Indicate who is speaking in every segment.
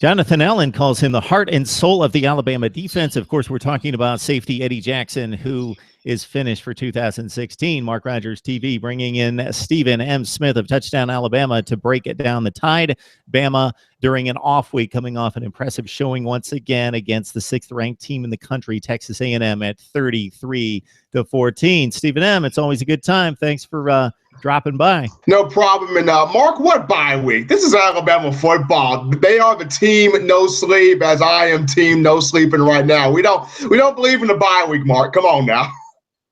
Speaker 1: Jonathan Allen calls him the heart and soul of the Alabama defense. Of course, we're talking about safety Eddie Jackson, who is finished for 2016. Mark Rogers TV bringing in Stephen M. Smith of Touchdown Alabama to break it down the Tide. Bama during an off week, coming off an impressive showing once again against the 6th-ranked team in the country, Texas A&M, at 33-14. Stephen M., it's always a good time. Thanks for dropping by.
Speaker 2: No problem. And Mark, what bye week? This is Alabama football. They are the team no sleep, as I am team no sleeping right now. We don't believe in the bye week, Mark. Come on now.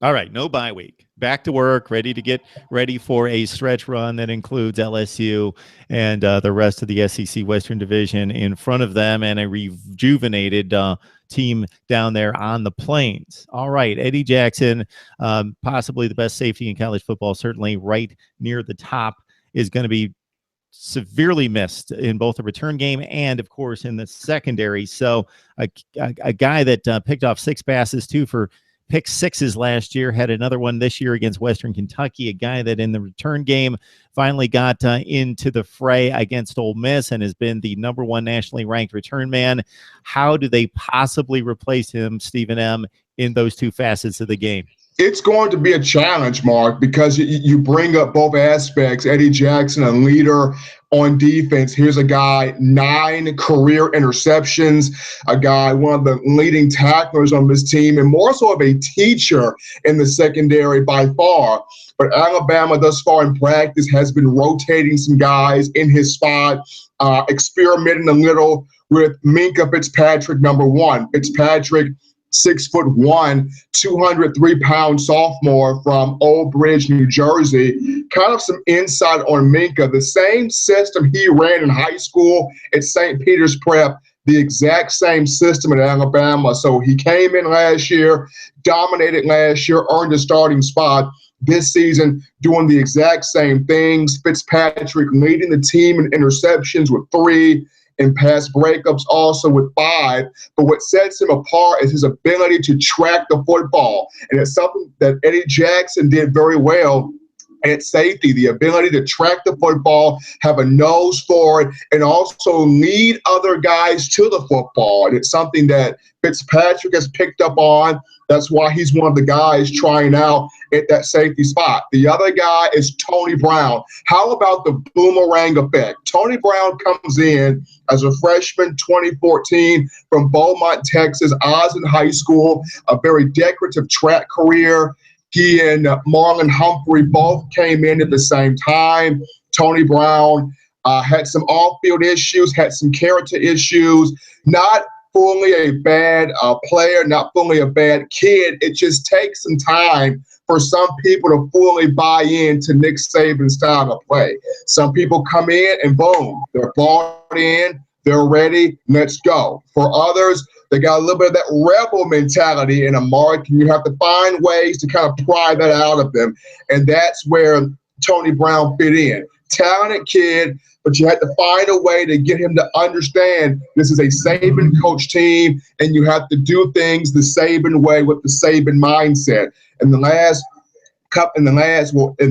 Speaker 1: All right, no bye week. Back to work, ready to get ready for a stretch run that includes LSU and the rest of the SEC Western Division in front of them, and a rejuvenated team down there on the Plains. All right, Eddie Jackson, possibly the best safety in college football, certainly right near the top, is going to be severely missed in both the return game and, of course, in the secondary. So a guy that picked off 6 passes, 2 for pick 6s last year, had another one this year against Western Kentucky, a guy that in the return game finally got into the fray against Ole Miss and has been the #1 nationally ranked return man. How do they possibly replace him, Stephen M., in those 2 facets of the game?
Speaker 2: It's going to be a challenge, Mark, because you bring up both aspects. Eddie Jackson, a leader on defense. Here's a guy, 9 career interceptions, a guy, one of the leading tacklers on this team, and more so of a teacher in the secondary by far. But Alabama thus far in practice has been rotating some guys in his spot, experimenting a little with Minkah Fitzpatrick, #1. Fitzpatrick, 6'1", 203-pound sophomore from Old Bridge, New Jersey. Kind of some insight on Minkah. The same system he ran in high school at St. Peter's Prep, the exact same system at Alabama. So he came in last year, dominated last year, earned a starting spot. This season, doing the exact same things. Fitzpatrick leading the team in interceptions with 3, and pass breakups also with 5. But what sets him apart is his ability to track the football. And it's something that Eddie Jackson did very well at safety, the ability to track the football, have a nose for it, and also lead other guys to the football. And it's something that Fitzpatrick has picked up on. That's why he's one of the guys trying out at that safety spot. The other guy is Tony Brown. How about the boomerang effect? Tony Brown comes in as a freshman, 2014, from Beaumont, Texas, Osmond High School, a very decorative track career. He and Marlon Humphrey both came in at the same time. Tony Brown had some off-field issues, had some character issues, not fully a bad player, not fully a bad kid. It just takes some time for some people to fully buy into Nick Saban's style of play. Some people come in and boom, they're bought in, they're ready, let's go. For others, they got a little bit of that rebel mentality in a Mark, and you have to find ways to kind of pry that out of them. And that's where Tony Brown fit in. Talented kid, but you had to find a way to get him to understand this is a Saban coach team, and you have to do things the Saban way with the Saban mindset. In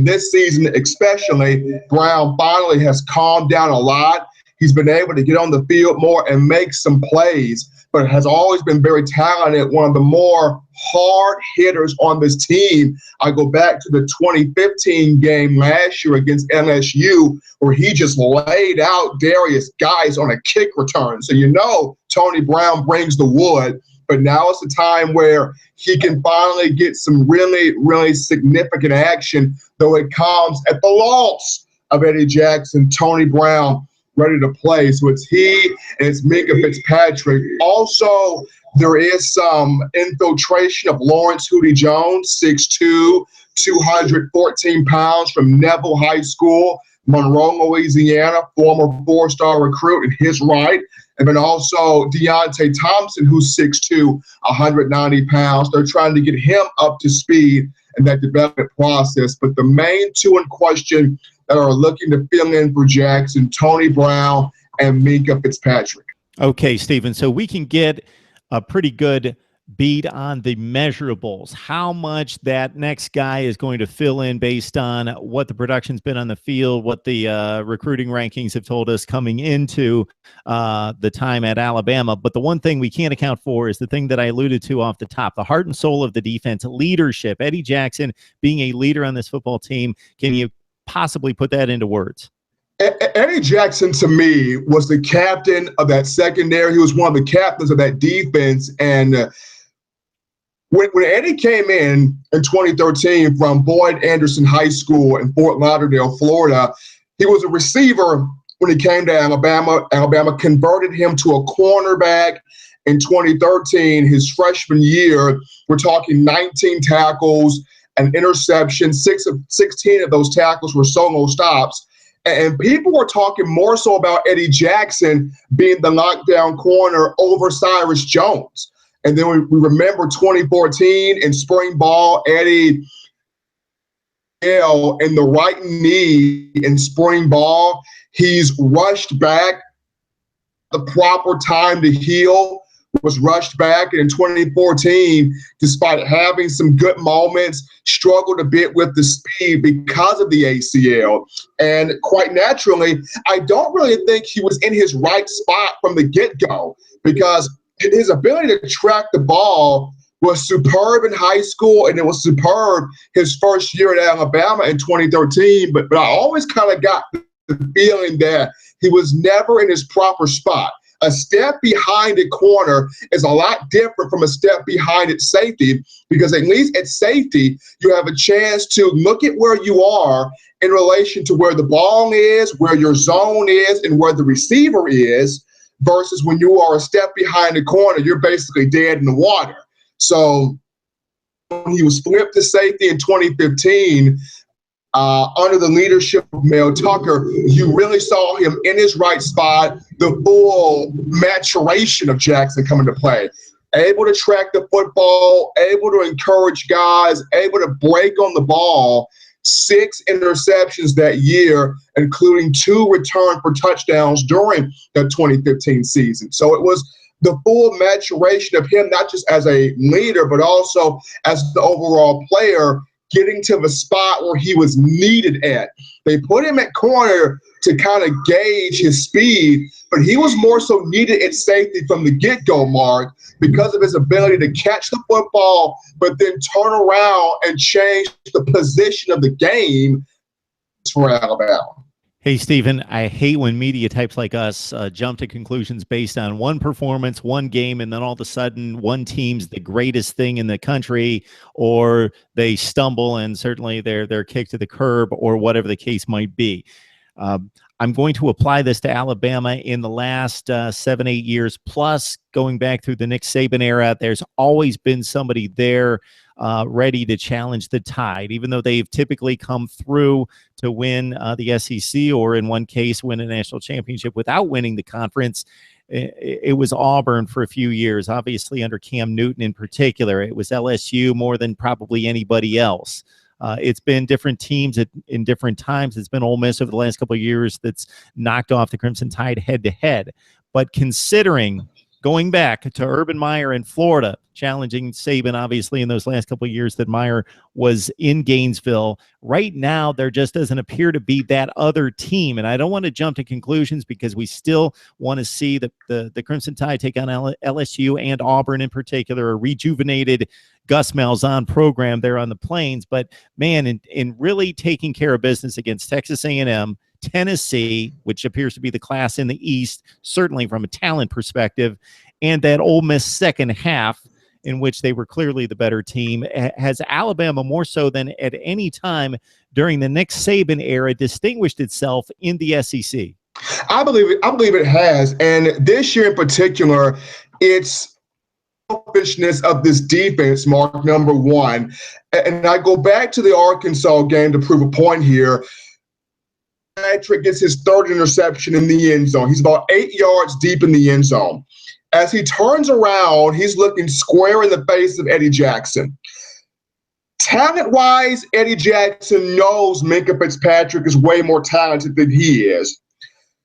Speaker 2: this season especially, Brown finally has calmed down a lot. He's been able to get on the field more and make some plays, but has always been very talented, one of the more hard hitters on this team. I go back to the 2015 game last year against LSU, where he just laid out Darius Guice on a kick return. So Tony Brown brings the wood, but now it's a time where he can finally get some really, really significant action, though it comes at the loss of Eddie Jackson. Tony Brown ready to play. So it's he and it's Minkah Fitzpatrick. Also, there is some infiltration of Lawrence Hootie Jones, 6'2", 214 pounds from Neville High School, Monroe, Louisiana, former 4-star recruit in his right. And then also Deontay Thompson, who's 6'2", 190 pounds. They're trying to get him up to speed in that development process. But the main 2 in question that are looking to fill in for Jackson, Tony Brown and Minkah Fitzpatrick.
Speaker 1: Okay, Stephen, so we can get a pretty good beat on the measurables, how much that next guy is going to fill in based on what the production's been on the field, what the recruiting rankings have told us coming into the time at Alabama. But the one thing we can't account for is the thing that I alluded to off the top, the heart and soul of the defense, leadership. Eddie Jackson being a leader on this football team. Can you possibly put that into words?
Speaker 2: Eddie Jackson, to me, was the captain of that secondary. He was one of the captains of that defense. And when Eddie came in 2013 from Boyd Anderson High School in Fort Lauderdale, Florida, he was a receiver when he came to Alabama. Alabama converted him to a cornerback in 2013, his freshman year. We're talking 19 tackles, an interception. 16 of those tackles were solo stops. And people were talking more so about Eddie Jackson being the lockdown corner over Cyrus Jones. And then we remember 2014 in spring ball, Eddie in the right knee in spring ball. He's rushed back the proper time to heal, was rushed back. And in 2014, despite having some good moments, struggled a bit with the speed because of the ACL. And quite naturally, I don't really think he was in his right spot from the get-go, because his ability to track the ball was superb in high school, and it was superb his first year at Alabama in 2013. But I always kind of got the feeling that he was never in his proper spot. A step behind a corner is a lot different from a step behind at safety, because at least at safety, you have a chance to look at where you are in relation to where the ball is, where your zone is, and where the receiver is, versus when you are a step behind the corner, you're basically dead in the water. So when he was flipped to safety in 2015, under the leadership of Mel Tucker, you really saw him in his right spot, the full maturation of Jackson coming to play. Able to track the football, able to encourage guys, able to break on the ball. 6 interceptions that year, including 2 return for touchdowns during the 2015 season. So it was the full maturation of him, not just as a leader, but also as the overall player, getting to the spot where he was needed at. They put him at corner to kind of gauge his speed, but he was more so needed at safety from the get-go, Mark, because of his ability to catch the football, but then turn around and change the position of the game for Alabama.
Speaker 1: Hey, Stephen, I hate when media types like us jump to conclusions based on one performance, one game, and then all of a sudden one team's the greatest thing in the country, or they stumble and certainly they're kicked to the curb, or whatever the case might be. I'm going to apply this to Alabama in the last 7-8 years, plus going back through the Nick Saban era. There's always been somebody there ready to challenge the tide, even though they've typically come through to win the SEC, or in one case, win a national championship without winning the conference. It was Auburn for a few years, obviously under Cam Newton in particular. It was LSU more than probably anybody else. It's been different teams in different times. It's been Ole Miss over the last couple of years that's knocked off the Crimson Tide head-to-head. But considering going back to Urban Meyer in Florida, challenging Saban, obviously, in those last couple of years that Meyer was in Gainesville, right now there just doesn't appear to be that other team. And I don't want to jump to conclusions, because we still want to see the Crimson Tide take on LSU and Auburn in particular, a rejuvenated Gus Malzahn program there on the Plains. But, man, in really taking care of business against Texas A&M, Tennessee, which appears to be the class in the East, certainly from a talent perspective, and that Ole Miss second half, in which they were clearly the better team, has Alabama, more so than at any time during the Nick Saban era, distinguished itself in the SEC?
Speaker 2: I believe it has. And this year in particular, it's selfishness of this defense, Mark, number one. And I go back to the Arkansas game to prove a point here. Patrick gets his 3rd interception in the end zone. He's about 8 yards deep in the end zone. As he turns around, he's looking square in the face of Eddie Jackson. Talent-wise, Eddie Jackson knows Minkah Fitzpatrick is way more talented than he is.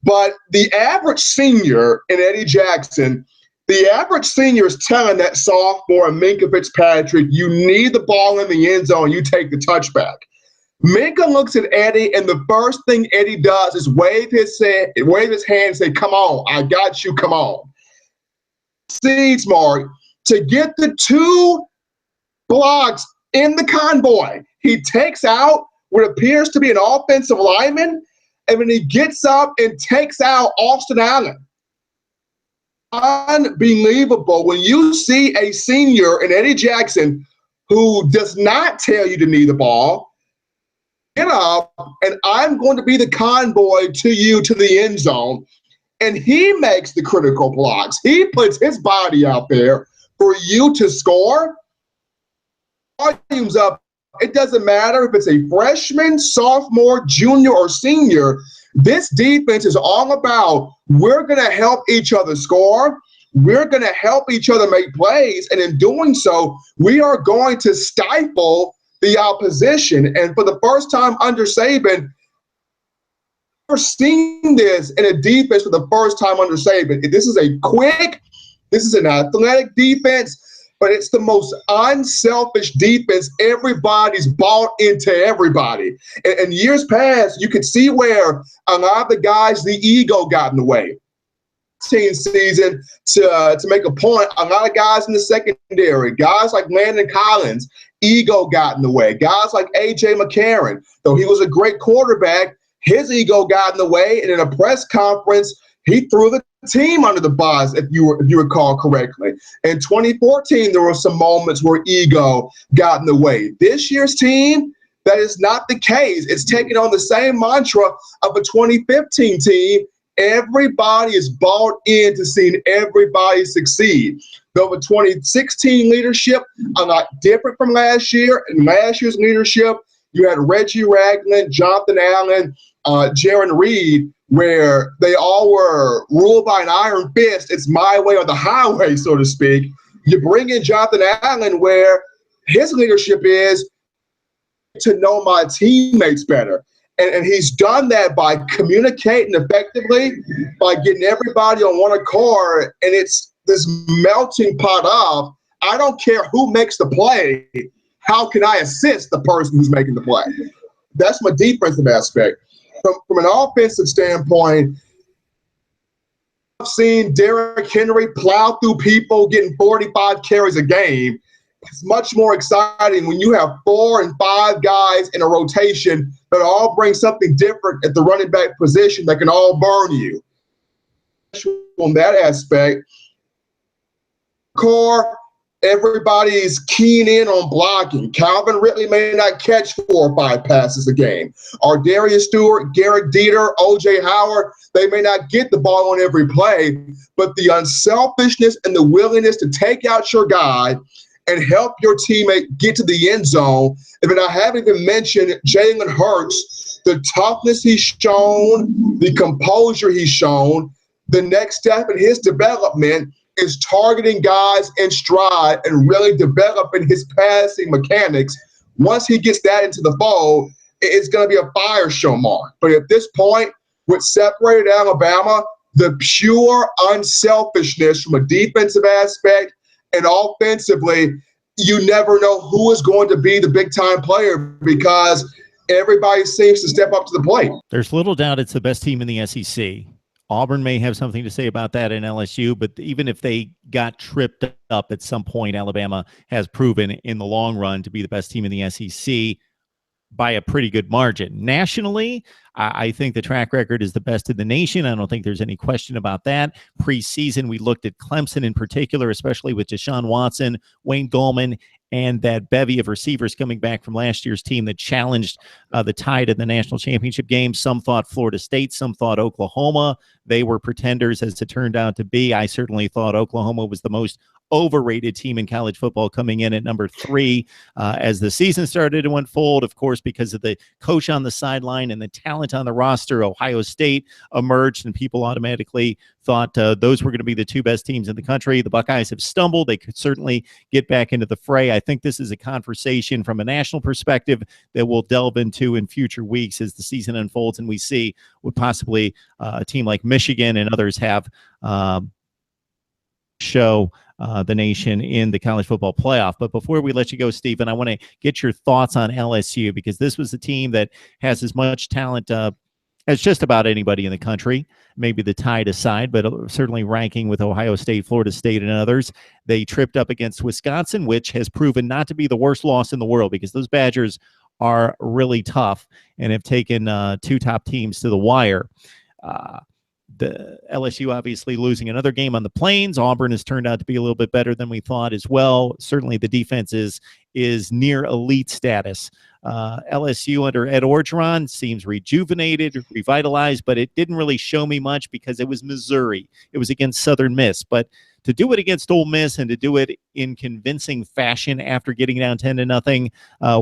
Speaker 2: But the average senior in Eddie Jackson The average senior is telling that sophomore, Minka Fitzpatrick, you need the ball in the end zone, you take the touchback. Minka looks at Eddie, and the first thing Eddie does is wave his hand and say, come on, I got you, come on. Seeds, Mark, to get the 2 blocks in the convoy, he takes out what appears to be an offensive lineman, and then he gets up and takes out Austin Allen. Unbelievable when you see a senior in Eddie Jackson who does not tell you to knee the ball, get up, and I'm going to be the convoy to you to the end zone. And he makes the critical blocks. He puts his body out there for you to score. Volumes up. It doesn't matter if it's a freshman, sophomore, junior, or senior. This defense is all about we're going to help each other score. We're going to help each other make plays. And in doing so, we are going to stifle the opposition. And for the first time under Saban, we're seeing this in a defense for the first time under Saban. This is an athletic defense, but it's the most unselfish defense. Everybody's bought into everybody. In years past, you could see where a lot of the guys, the ego got in the way. Season to make a point, a lot of guys in the secondary, guys like Landon Collins, ego got in the way. Guys like A.J. McCarron, though he was a great quarterback, his ego got in the way, and in a press conference, he threw the team under the bus, if you recall correctly. In 2014, there were some moments where ego got in the way. This year's team, that is not the case. It's taking on the same mantra of a 2015 team. Everybody is bought into seeing everybody succeed. Though the 2016 leadership, a lot different from last year. In last year's leadership, you had Reggie Ragland, Jonathan Allen, Jaron Reed, where they all were ruled by an iron fist. It's my way or the highway, so to speak. You bring in Jonathan Allen, where his leadership is to know my teammates better. And he's done that by communicating effectively, by getting everybody on one accord. And it's this melting pot of, I don't care who makes the play, how can I assist the person who's making the play? That's my defensive aspect. From an offensive standpoint, I've seen Derrick Henry plow through people getting 45 carries a game. It's much more exciting when you have 4 and 5 guys in a rotation that all bring something different at the running back position that can all burn you. On that aspect, core, everybody's keying in on blocking. Calvin Ridley may not catch 4 or 5 passes a game. Or Darius Stewart, Garrett Dieter, O.J. Howard, they may not get the ball on every play, but the unselfishness and the willingness to take out your guy and help your teammate get to the end zone. And then I haven't even mentioned Jalen Hurts, the toughness he's shown, the composure he's shown. The next step in his development is targeting guys in stride and really developing his passing mechanics. Once he gets that into the fold, it's going to be a fire show, Mark. But at this point, what separated Alabama, the pure unselfishness from a defensive aspect and offensively, you never know who is going to be the big-time player because everybody seems to step up to the plate.
Speaker 1: There's little doubt it's the best team in the SEC. Auburn may have something to say about that in LSU, but even if they got tripped up at some point, Alabama has proven in the long run to be the best team in the SEC by a pretty good margin. Nationally, I think the track record is the best in the nation. I don't think there's any question about that. Preseason, we looked at Clemson in particular, especially with Deshaun Watson, Wayne Gallman, and that bevy of receivers coming back from last year's team that challenged the Tide in the national championship game. Some thought Florida State, some thought Oklahoma. They were pretenders, as it turned out to be. I certainly thought Oklahoma was the most overrated team in college football, coming in at number 3 as the season started to unfold. Of course, because of the coach on the sideline and the talent on the roster, Ohio State emerged, and people automatically thought those were going to be the 2 best teams in the country. The Buckeyes have stumbled. They could certainly get back into the fray. I think this is a conversation from a national perspective that we'll delve into in future weeks as the season unfolds, and we see what possibly a team like Michigan and others have show the nation in the college football playoff. But before we let you go, Stephen, I want to get your thoughts on LSU, because this was a team that has as much talent as just about anybody in the country, maybe the Tide aside, but certainly ranking with Ohio State, Florida State, and others. They tripped up against Wisconsin, which has proven not to be the worst loss in the world, because those Badgers are really tough and have taken two top teams to the wire. The LSU obviously losing another game on the Plains. Auburn has turned out to be a little bit better than we thought as well. Certainly the defense is near elite status. LSU under Ed Orgeron seems rejuvenated, revitalized, but it didn't really show me much because it was Missouri. It was against Southern Miss. But to do it against Ole Miss and to do it in convincing fashion after getting down 10-0,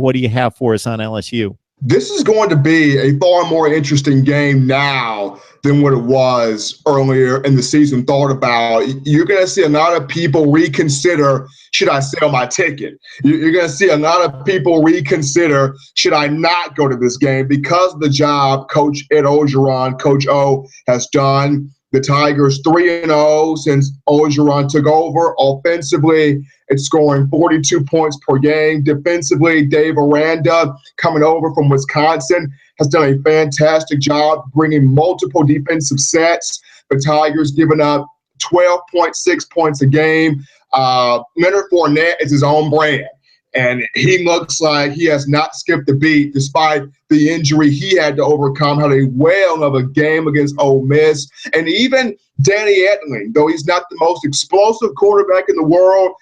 Speaker 1: what do you have for us on LSU?
Speaker 2: This is going to be a far more interesting game now than what it was earlier in the season. Thought about, you're going to see a lot of people reconsider, should I sell my ticket? You're going to see a lot of people reconsider, should I not go to this game, because of the job Coach Ed Orgeron, Coach O, has done. The Tigers 3-0 since Orgeron took over. Offensively, it's scoring 42 points per game. Defensively, Dave Aranda, coming over from Wisconsin, has done a fantastic job bringing multiple defensive sets. The Tigers giving up 12.6 points a game. Leonard Fournette is his own brand, and he looks like he has not skipped a beat despite the injury he had to overcome. Had a whale of a game against Ole Miss. And even Danny Etling, though he's not the most explosive quarterback in the world,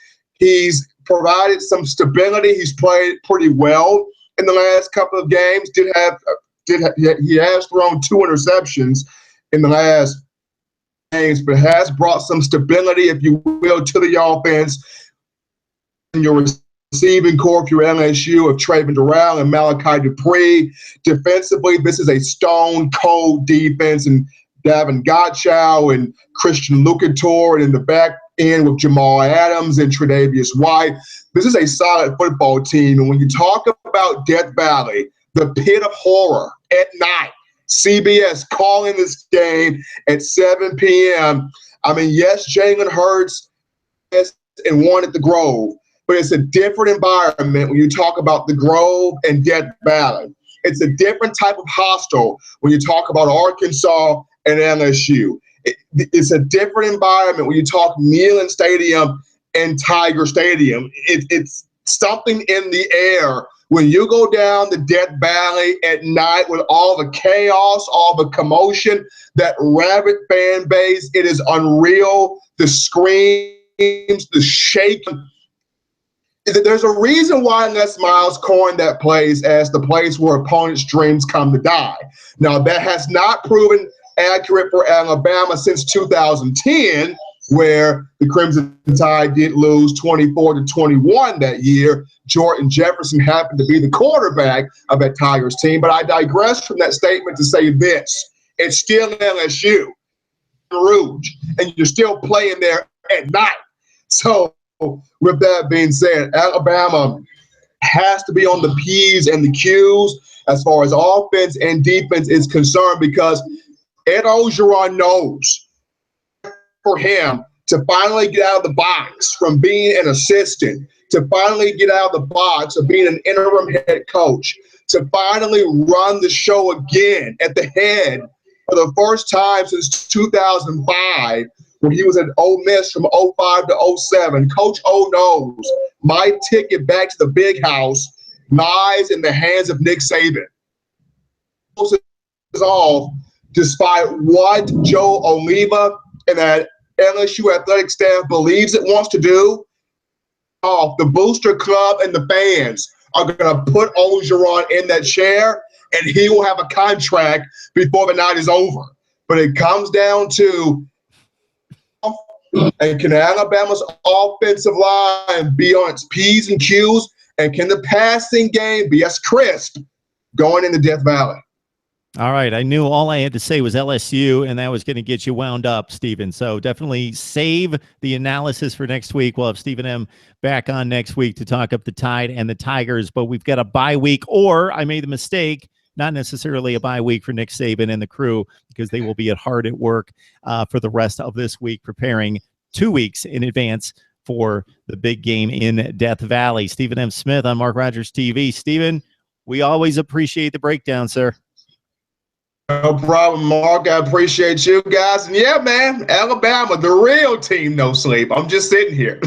Speaker 2: he's provided some stability. He's played pretty well in the last couple of games. He has thrown 2 interceptions in the last games, but has brought some stability, if you will, to the offense. And your receiving core, if you're LSU, of Trayvon Durrell and Malachi Dupree. Defensively, this is a stone-cold defense, and Davin Godchow and Christian Lucator, and in the back end with Jamal Adams and Tre'Davious White. This is a solid football team, and when you talk about Death Valley, the pit of horror at night, CBS calling this game at 7 p.m. I mean, yes, Jalen Hurts and won at the Grove, but it's a different environment when you talk about the Grove and Death Valley. It's a different type of hostile when you talk about Arkansas and LSU. It's a different environment when you talk Neyland Stadium and Tiger Stadium. It's something in the air when you go down the Death Valley at night with all the chaos, all the commotion, that rabid fan base. It is unreal. The screams, the shaking. There's a reason why Les Miles coined that place as the place where opponents' dreams come to die. Now, that has not proven accurate for Alabama since 2010, where the Crimson Tide did lose 24-21 that year. Jordan Jefferson happened to be the quarterback of that Tigers team. But I digress from that statement to say this. It's still LSU, Rouge, and you're still playing there at night. So, with that being said, Alabama has to be on the P's and the Q's as far as offense and defense is concerned, because Ed Orgeron knows for him to finally get out of the box from being an assistant, to finally get out of the box of being an interim head coach, to finally run the show again at the head for the first time since 2005, when he was at Ole Miss from 05 to 07. Coach O knows my ticket back to the big house lies in the hands of Nick Saban. Off, despite what Joe Oliva and that LSU athletic staff believes it wants to do, off the booster club and the fans are going to put Orgeron in that chair, and he will have a contract before the night is over. But it comes down to, and can Alabama's offensive line be on its P's and Q's? And can the passing game be as crisp going into Death Valley?
Speaker 1: All right. I knew all I had to say was LSU, and that was going to get you wound up, Stephen. So definitely save the analysis for next week. We'll have Stephen M. back on next week to talk up the Tide and the Tigers, but we've got a bye week, or I made the mistake, not necessarily a bye week for Nick Saban and the crew, because they will be hard at work for the rest of this week preparing 2 weeks in advance for the big game in Death Valley. Stephen M. Smith on Mark Rogers TV. Stephen, we always appreciate the breakdown, sir.
Speaker 2: No problem, Mark. I appreciate you guys. And yeah, man, Alabama, the real team, no sleep. I'm just sitting here.